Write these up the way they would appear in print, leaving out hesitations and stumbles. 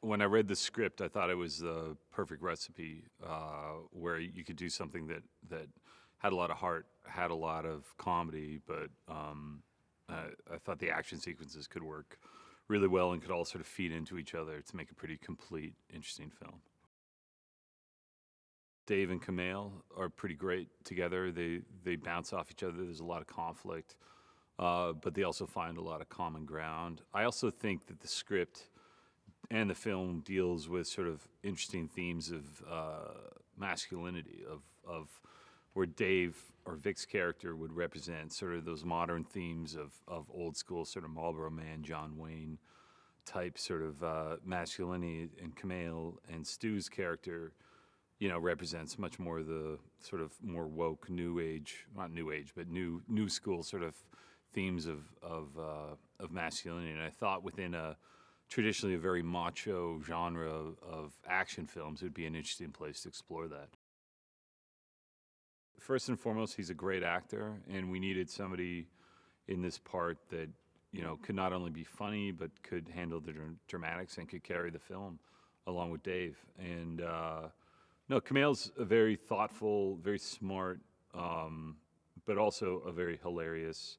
When I read the script, I thought it was the perfect recipe where you could do something that had a lot of heart, had a lot of comedy, but I thought the action sequences could work really well and could all sort of feed into each other to make a pretty complete, interesting film. Dave and Kumail are pretty great together. They bounce off each other. There's a lot of conflict, but they also find a lot of common ground. I also think that the script and the film deals with sort of interesting themes of masculinity, of where Dave or Vic's character would represent sort of those modern themes of old school sort of Marlboro Man, John Wayne type sort of masculinity, and Kumail and Stu's character, represents much more the sort of more woke, new age, not new age, but new school sort of themes of masculinity. And I thought within traditionally a very macho genre of action films, it would be an interesting place to explore that. First and foremost, he's a great actor, and we needed somebody in this part that could not only be funny but could handle the dramatics and could carry the film along with Dave. And no, Kumail's a very thoughtful, very smart, but also a very hilarious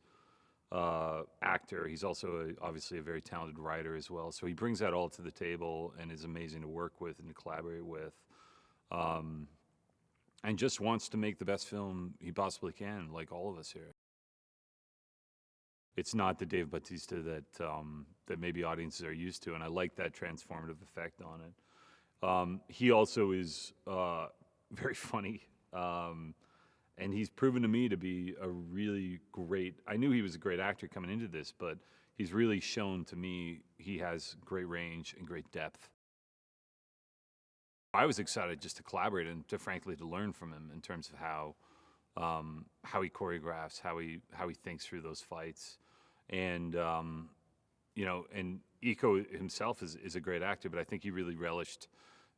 actor. He's also obviously a very talented writer as well. So he brings that all to the table and is amazing to work with and to collaborate with. And just wants to make the best film he possibly can, like all of us here. It's not the Dave Bautista that maybe audiences are used to, and I like that transformative effect on it. He also is very funny, and he's proven to me to be a really great. I knew he was a great actor coming into this, but he's really shown to me he has great range and great depth. I was excited just to collaborate and frankly to learn from him in terms of how he choreographs, how he thinks through those fights, and and Iko himself is a great actor, but I think he really relished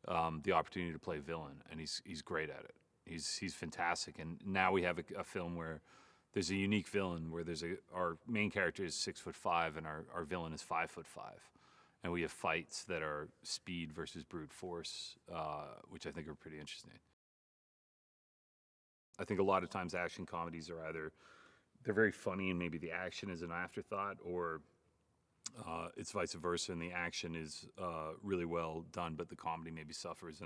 the opportunity to play villain, and he's great at it. He's fantastic, and now we have a film where there's a unique villain where our main character is 6'5" and our villain is 5'5", and we have fights that are speed versus brute force, which I think are pretty interesting. I think a lot of times action comedies are either they're very funny and maybe the action is an afterthought, or it's vice versa and the action is really well done, but the comedy maybe suffers.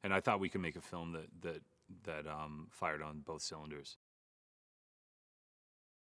And I thought we could make a film that fired on both cylinders.